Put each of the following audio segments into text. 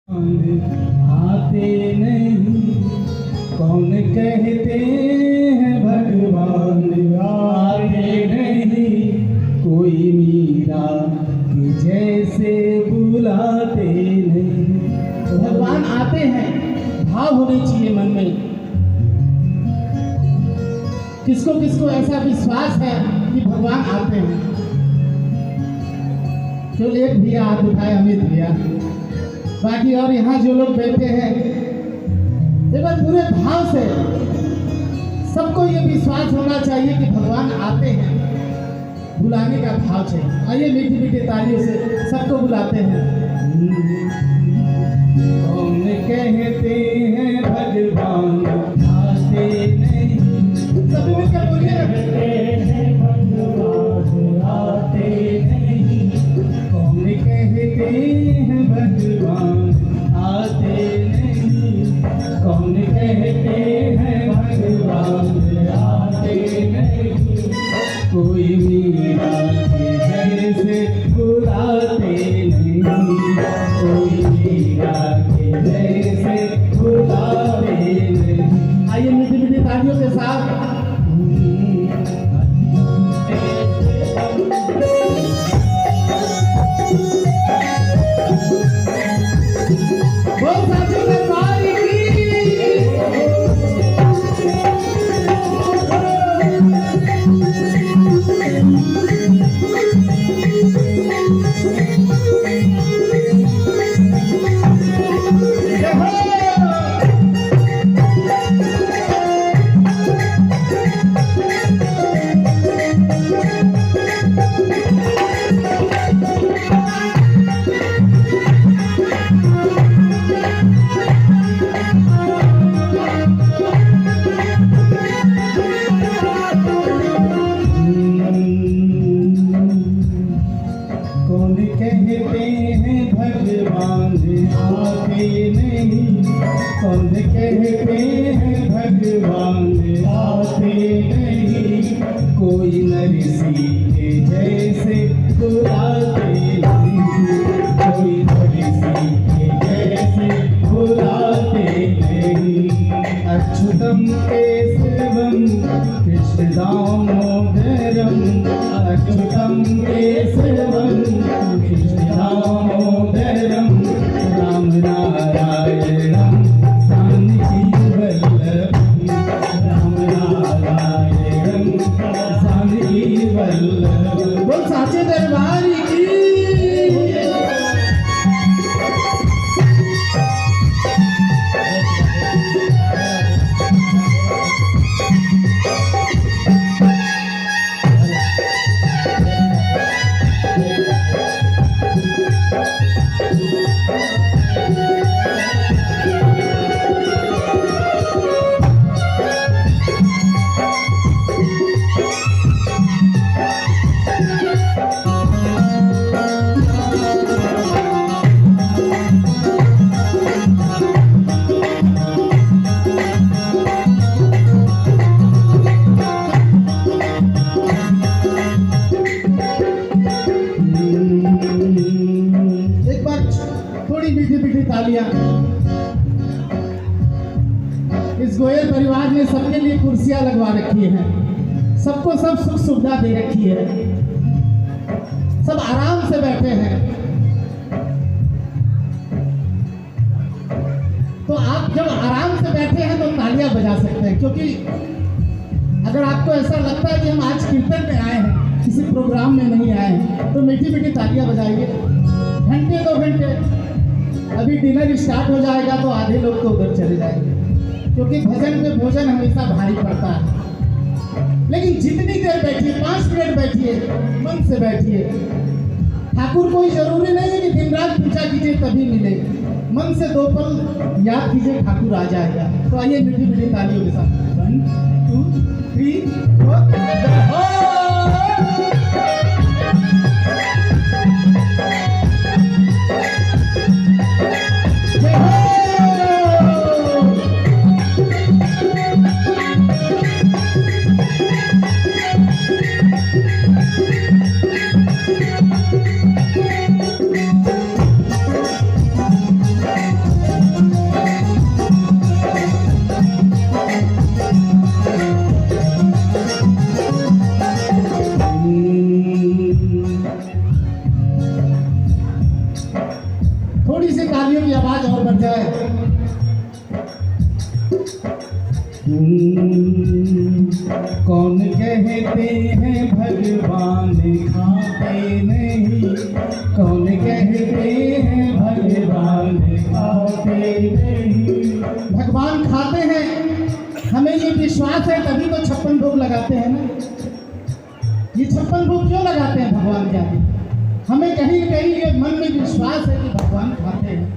आते नहीं कौन कहते हैं भगवान आते नहीं कोई मीरा के जैसे बुलाते नहीं। भगवान आते हैं, भाव होने चाहिए मन में। किसको किसको ऐसा विश्वास है कि भगवान आते हैं? केवल एक भैया हाथ उठाए, अमित भैया। बाकी और यहाँ जो लोग बैठे हैं, एक बार पूरे भाव से सबको ये विश्वास होना चाहिए कि भगवान आते हैं। बुलाने का भाव चाहिए। आइए मीठी मीठी तालियों से सबको बुलाते हैं। कौन कहते हैं भगवान आते नहीं सभी मिलकर बोलिए ना। भगवान आते नहीं कौन कहते हैं भगवान आते नहीं कौन कहते हैं भगवान आते नहीं कोई मीरा के जैसे बुलाते नहीं कोई मीरा के जैसे बुलाते नहीं। आइए मीठी मीठी तालियों के साथ बोल साची दरबार कौन कहते हैं भगवान आते नहीं कौन कहते हैं भगवान आते नहीं कोई नरसी के जैसे बुलाते नहीं कोई नरसी के जैसे बुलाते नहीं। अच्युतम केशवम कृष्ण दामोदरम अच्युतम केशवम कृष्ण दामोदरम राम नारायणम जानकी वल्लभम राम नारायणम जानकी वल्लभम। बोल साचे दरबार की। एक बार थोड़ी मीठी मीठी तालियां। इस गोयल परिवार ने सबके लिए कुर्सियां लगवा रखी हैं, सबको सब सुख सुविधा दे रखी है, सब आराम से बैठे हैं। तो आप जब आराम से बैठे हैं तो तालियां बजा सकते हैं, क्योंकि अगर आपको ऐसा लगता है कि हम आज कीर्तन में आए हैं, किसी प्रोग्राम में नहीं आए हैं, तो मीठी मीठी तालियां बजाइए। घंटे 2 घंटे, अभी डिनर स्टार्ट हो जाएगा तो आधे लोग तो उधर चले जाएंगे, क्योंकि भजन में भोजन हमेशा भारी पड़ता है। लेकिन जितनी देर बैठिए, 5 मिनट बैठिए, मन से बैठिए। ठाकुर कोई जरूरी नहीं है कि दिन रात पूजा कीजिए तभी मिले, मन से 2 पल याद कीजिए, ठाकुर आ जाएगा। तो आइए मीठी मीठी तालियों के साथ 1 2 3 4 तालियों की आवाज और बढ़ जाए। कौन कहते हैं भगवान खाते नहीं, कौन कहते हैं भगवान खाते नहीं। भगवान खाते हैं, हमें ये विश्वास है, तभी तो 56 भोग लगाते हैं ना। ये 56 भोग क्यों लगाते हैं भगवान के आगे? हमें कहीं कहीं ये मन में विश्वास है कि भगवान खाते हैं।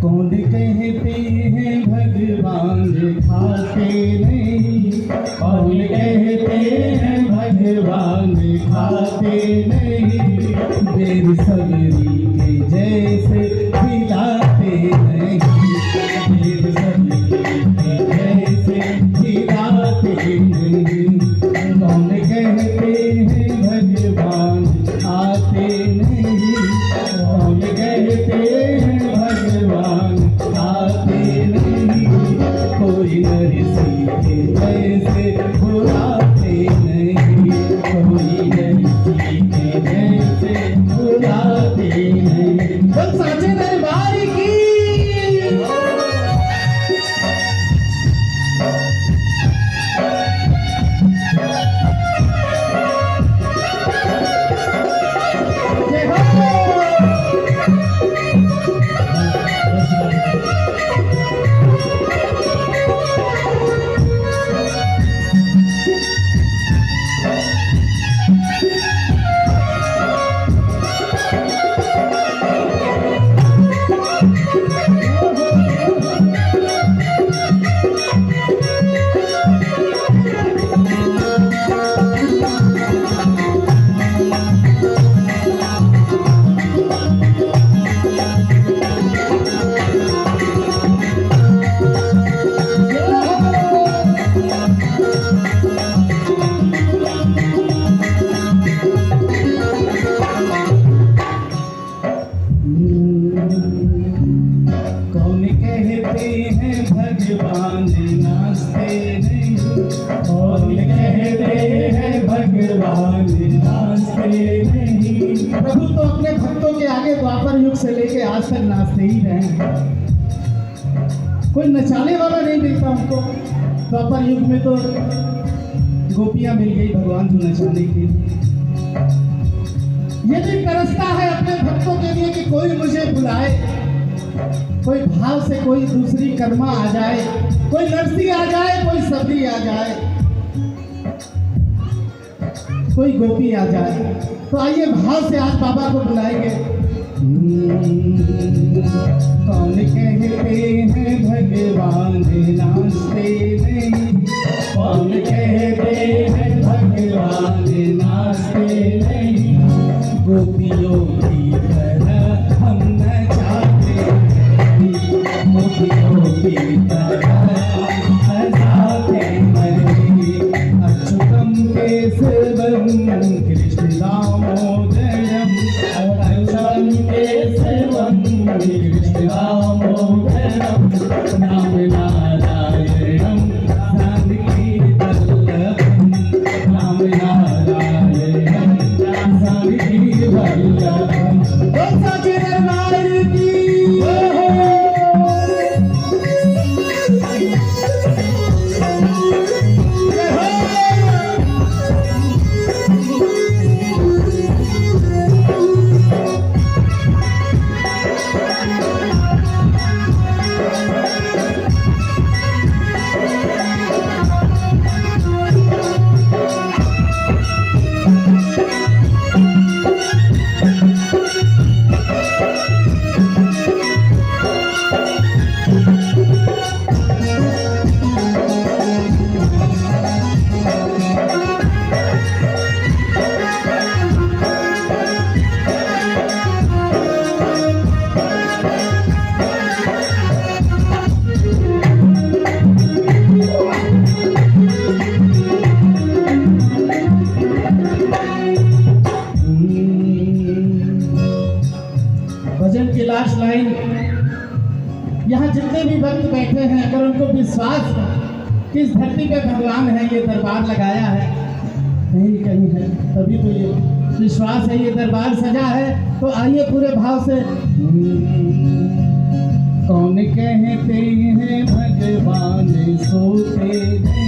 कौन कहते हैं भगवान खाते नहीं, कौन कहते हैं भगवान खाते नहीं। देर सबरी के जैसे खिलाते नहीं, देर सबरी के जैसे खिलाते नहीं। कौन कहते हैं भगवान खाते नहीं, कौन कहते हैं भगवान खाते नहीं। कोई नरसी के जैसे बुलाते नहीं, कोई नरसी के जैसे बुलाते नहीं। बोल साचे दरबार की। जय हो। कौन कहते हैं भगवान नाचते नहीं, कौन कहते हैं भगवान नाचते नहीं। प्रभु तो अपने भक्तों के आगे द्वापर युग से लेके आज तक नाचते ही रहे हैं। कोई नचाने वाला नहीं मिलता हमको। द्वापर युग में तो गोपियां मिल गई भगवान को नचाने के लिए। ये भी तरसता है अपने भक्तों के लिए कि कोई मुझे बुलाए, कोई भाव से कोई दूसरी कर्मा आ जाए, कोई नरसी आ जाए, कोई सबरी आ जाए, कोई गोपी आ जाए। तो आइए भाव से आज बाबा को बुलाएंगे। कौन कहते हैं भगवान नाचते नहीं, कौन कहते हैं भगवान नाचते नहीं। गोपियों की तरह हम नचाते नहीं, गोपियों की तरह हंसाते नहीं। अच्युतम केशवम कृष्ण दामोदरम, अच्युतम केशवम कृष्ण दामोदरम। नाम नारायणम जानकी वल्लभम, नाम नारायणम जानकी वल्लभम। बोल साचे दरबार की। जय हो। भजन की लास्ट लाइन। यहाँ जितने भी भक्त बैठे हैं, अगर उनको विश्वास है कि इस धरती पे भगवान है, ये दरबार लगाया है, कहीं न कहीं है, तभी तो ये विश्वास है, ये दरबार सजा है। तो आइए पूरे भाव से। कौन कहते हैं भगवान सोते नहीं,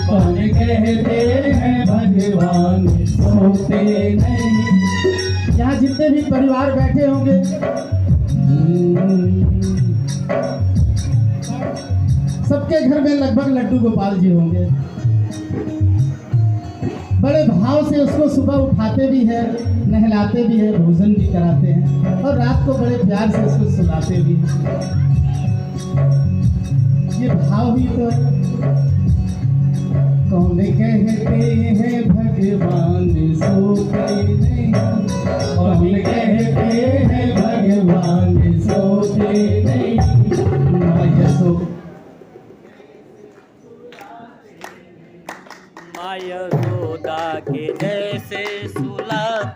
कौन कहते हैं भगवान सोते नहीं। यहाँ जितने भी परिवार बैठे होंगे, सबके घर में लगभग लड्डू गोपाल जी होंगे। बड़े भाव से उसको सुबह उठाते भी है, नहलाते भी है, भोजन भी कराते हैं और रात को बड़े प्यार से उसको सुलाते भी हैं। ये भाव ही तो है। कौन कहते हैं भगवान सोते नहीं, कौन कहते हैं भगवान सोते नहीं। माँ यशोदा के जैसे सुलाते